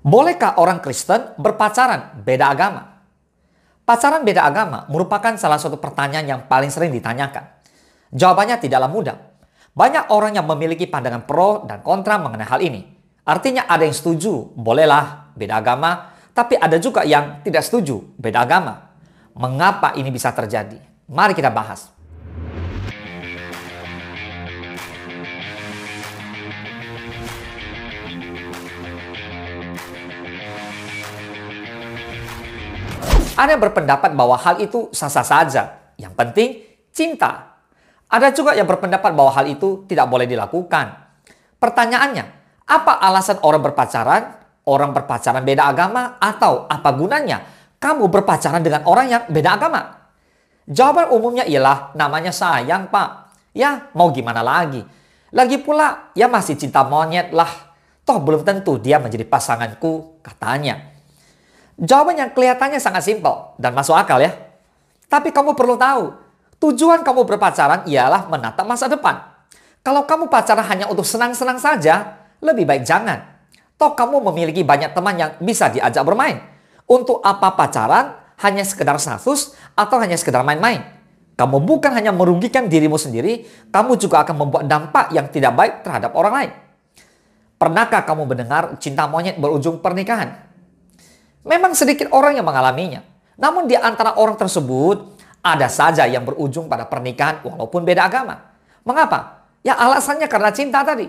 Bolehkah orang Kristen berpacaran beda agama? Pacaran beda agama merupakan salah satu pertanyaan yang paling sering ditanyakan. Jawabannya tidaklah mudah. Banyak orang yang memiliki pandangan pro dan kontra mengenai hal ini. Artinya ada yang setuju, bolehlah beda agama, tapi ada juga yang tidak setuju, beda agama. Mengapa ini bisa terjadi? Mari kita bahas. Ada yang berpendapat bahwa hal itu sah-sah saja. Yang penting, cinta. Ada juga yang berpendapat bahwa hal itu tidak boleh dilakukan. Pertanyaannya, apa alasan orang berpacaran? Orang berpacaran beda agama? Atau apa gunanya kamu berpacaran dengan orang yang beda agama? Jawaban umumnya ialah namanya sayang, Pak. Ya, mau gimana lagi? Lagi pula, ya masih cinta monyet lah. Toh belum tentu dia menjadi pasanganku, katanya. Jawaban yang kelihatannya sangat simpel dan masuk akal ya. Tapi kamu perlu tahu, tujuan kamu berpacaran ialah menatap masa depan. Kalau kamu pacaran hanya untuk senang-senang saja, lebih baik jangan. Toh kamu memiliki banyak teman yang bisa diajak bermain. Untuk apa pacaran? Hanya sekedar status atau hanya sekedar main-main? Kamu bukan hanya merugikan dirimu sendiri, kamu juga akan membuat dampak yang tidak baik terhadap orang lain. Pernahkah kamu mendengar cinta monyet berujung pernikahan? Memang sedikit orang yang mengalaminya. Namun di antara orang tersebut, ada saja yang berujung pada pernikahan walaupun beda agama. Mengapa? Ya alasannya karena cinta tadi.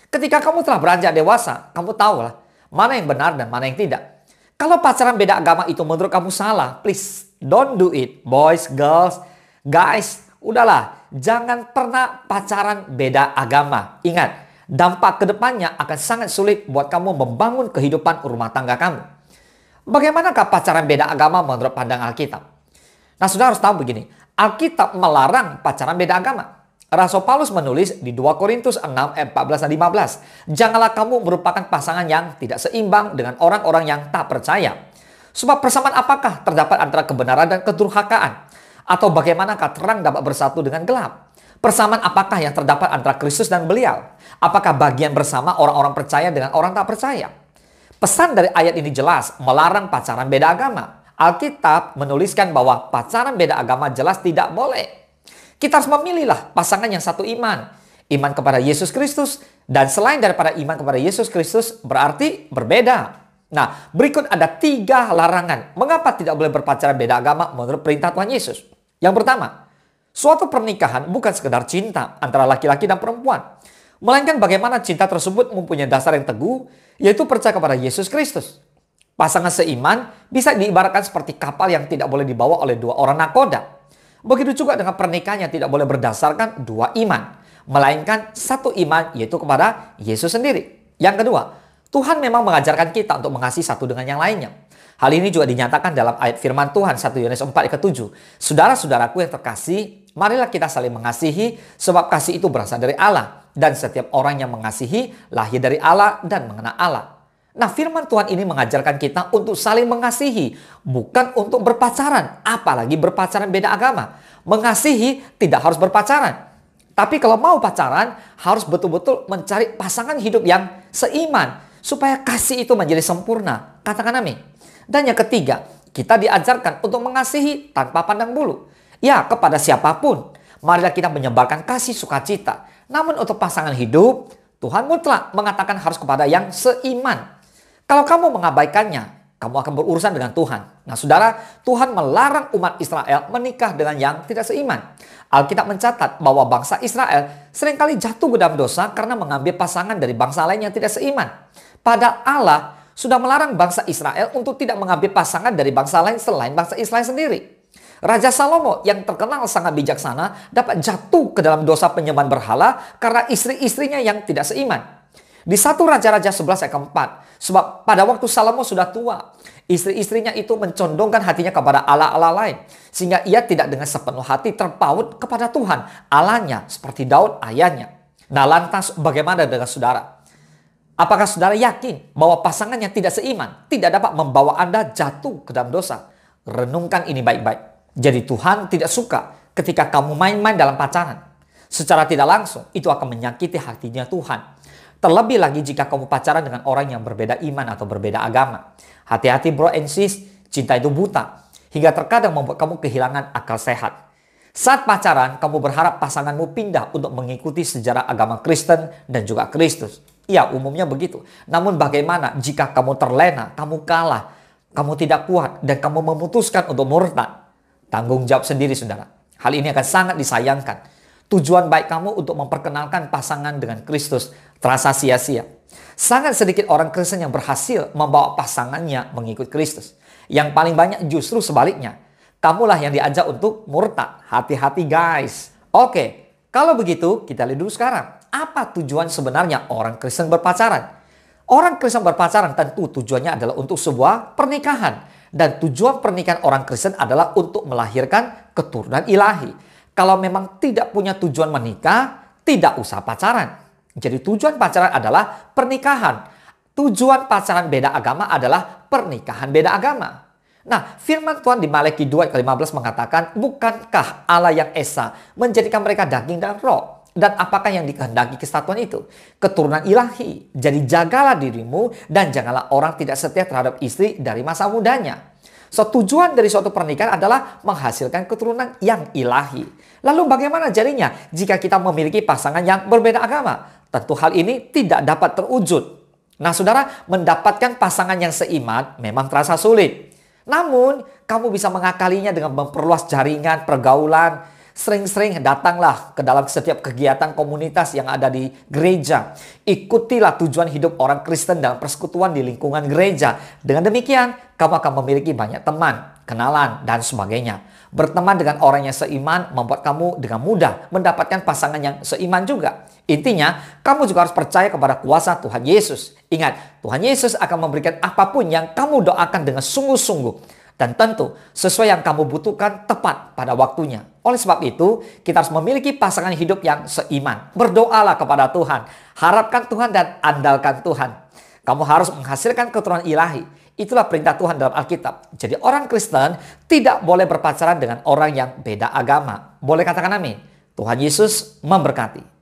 Ketika kamu telah beranjak dewasa, kamu tahulah mana yang benar dan mana yang tidak. Kalau pacaran beda agama itu menurut kamu salah, please don't do it. Boys, girls, guys, udahlah. Jangan pernah pacaran beda agama. Ingat, dampak kedepannya akan sangat sulit buat kamu membangun kehidupan rumah tangga kamu. Bagaimanakah pacaran beda agama menurut pandangan Alkitab? Nah, saudara harus tahu begini. Alkitab melarang pacaran beda agama. Rasul Paulus menulis di 2 Korintus 6 ayat 14 dan 15. Janganlah kamu merupakan pasangan yang tidak seimbang dengan orang-orang yang tak percaya. Sebab persamaan apakah terdapat antara kebenaran dan kedurhakaan? Atau bagaimanakah terang dapat bersatu dengan gelap? Persamaan apakah yang terdapat antara Kristus dan Belial? Apakah bagian bersama orang-orang percaya dengan orang tak percaya? Pesan dari ayat ini jelas, melarang pacaran beda agama. Alkitab menuliskan bahwa pacaran beda agama jelas tidak boleh. Kita harus memilihlah pasangan yang satu iman. Iman kepada Yesus Kristus. Dan selain daripada iman kepada Yesus Kristus berarti berbeda. Nah, berikut ada 3 larangan. Mengapa tidak boleh berpacaran beda agama menurut perintah Tuhan Yesus? Yang pertama, suatu pernikahan bukan sekedar cinta antara laki-laki dan perempuan. Melainkan bagaimana cinta tersebut mempunyai dasar yang teguh, yaitu percaya kepada Yesus Kristus. Pasangan seiman bisa diibaratkan seperti kapal yang tidak boleh dibawa oleh 2 orang nakoda. Begitu juga dengan pernikahan yang tidak boleh berdasarkan 2 iman, melainkan 1 iman, yaitu kepada Yesus sendiri. Yang kedua, Tuhan memang mengajarkan kita untuk mengasihi satu dengan yang lainnya. Hal ini juga dinyatakan dalam ayat firman Tuhan 1 Yohanes 4 ayat ke-7. Saudara-saudaraku yang terkasih, marilah kita saling mengasihi, sebab kasih itu berasal dari Allah. Dan setiap orang yang mengasihi lahir dari Allah dan mengenal Allah. Nah, firman Tuhan ini mengajarkan kita untuk saling mengasihi, bukan untuk berpacaran, apalagi berpacaran beda agama. Mengasihi tidak harus berpacaran. Tapi kalau mau pacaran, harus betul-betul mencari pasangan hidup yang seiman, supaya kasih itu menjadi sempurna. Katakan amin. Dan yang ketiga, kita diajarkan untuk mengasihi tanpa pandang bulu. Ya, kepada siapapun. Marilah kita menyebarkan kasih sukacita. Namun untuk pasangan hidup, Tuhan mutlak mengatakan harus kepada yang seiman. Kalau kamu mengabaikannya, kamu akan berurusan dengan Tuhan. Nah, saudara, Tuhan melarang umat Israel menikah dengan yang tidak seiman. Alkitab mencatat bahwa bangsa Israel seringkali jatuh ke dalam dosa karena mengambil pasangan dari bangsa lain yang tidak seiman. Padahal Allah sudah melarang bangsa Israel untuk tidak mengambil pasangan dari bangsa lain selain bangsa Israel sendiri. Raja Salomo yang terkenal sangat bijaksana dapat jatuh ke dalam dosa penyembahan berhala karena istri-istrinya yang tidak seiman. Di 1 Raja-Raja 11 ayat ke-4, sebab pada waktu Salomo sudah tua, istri-istrinya itu mencondongkan hatinya kepada Allah-Allah lain, sehingga ia tidak dengan sepenuh hati terpaut kepada Tuhan, Allahnya, seperti Daud ayahnya. Nah, lantas bagaimana dengan saudara? Apakah saudara yakin bahwa pasangan yang tidak seiman tidak dapat membawa Anda jatuh ke dalam dosa? Renungkan ini baik-baik. Jadi Tuhan tidak suka ketika kamu main-main dalam pacaran. Secara tidak langsung itu akan menyakiti hatinya Tuhan. Terlebih lagi jika kamu pacaran dengan orang yang berbeda iman atau berbeda agama. Hati-hati bro and sis, cinta itu buta. Hingga terkadang membuat kamu kehilangan akal sehat. Saat pacaran, kamu berharap pasanganmu pindah untuk mengikuti sejarah agama Kristen dan juga Kristus. Ya, umumnya begitu. Namun bagaimana jika kamu terlena, kamu kalah, kamu tidak kuat, dan kamu memutuskan untuk murtad? Tanggung jawab sendiri, saudara. Hal ini akan sangat disayangkan. Tujuan baik kamu untuk memperkenalkan pasangan dengan Kristus terasa sia-sia. Sangat sedikit orang Kristen yang berhasil membawa pasangannya mengikut Kristus. Yang paling banyak justru sebaliknya. Kamulah yang diajak untuk murtad. Hati-hati guys. Oke, kalau begitu kita lihat dulu sekarang. Apa tujuan sebenarnya orang Kristen berpacaran? Orang Kristen berpacaran tentu tujuannya adalah untuk sebuah pernikahan. Dan tujuan pernikahan orang Kristen adalah untuk melahirkan keturunan ilahi. Kalau memang tidak punya tujuan menikah, tidak usah pacaran. Jadi tujuan pacaran adalah pernikahan. Tujuan pacaran beda agama adalah pernikahan beda agama. Nah, firman Tuhan di Malaki 2 ayat 15 mengatakan, bukankah Allah yang Esa menjadikan mereka daging dan roh? Dan apakah yang dikehendaki kesatuan itu? Keturunan ilahi. Jadi jagalah dirimu dan janganlah orang tidak setia terhadap istri dari masa mudanya. So, tujuan dari suatu pernikahan adalah menghasilkan keturunan yang ilahi. Lalu bagaimana jadinya jika kita memiliki pasangan yang berbeda agama? Tentu hal ini tidak dapat terwujud. Nah saudara, mendapatkan pasangan yang seiman memang terasa sulit. Namun, kamu bisa mengakalinya dengan memperluas jaringan pergaulan. Sering-sering datanglah ke dalam setiap kegiatan komunitas yang ada di gereja. Ikutilah tujuan hidup orang Kristen dalam persekutuan di lingkungan gereja. Dengan demikian, kamu akan memiliki banyak teman, kenalan, dan sebagainya. Berteman dengan orang yang seiman membuat kamu dengan mudah mendapatkan pasangan yang seiman juga. Intinya, kamu juga harus percaya kepada kuasa Tuhan Yesus. Ingat, Tuhan Yesus akan memberikan apapun yang kamu doakan dengan sungguh-sungguh. Dan tentu sesuai yang kamu butuhkan tepat pada waktunya. Oleh sebab itu, kita harus memiliki pasangan hidup yang seiman. Berdoalah kepada Tuhan. Harapkan Tuhan dan andalkan Tuhan. Kamu harus menghasilkan keturunan ilahi. Itulah perintah Tuhan dalam Alkitab. Jadi orang Kristen tidak boleh berpacaran dengan orang yang beda agama. Boleh katakan amin. Tuhan Yesus memberkati.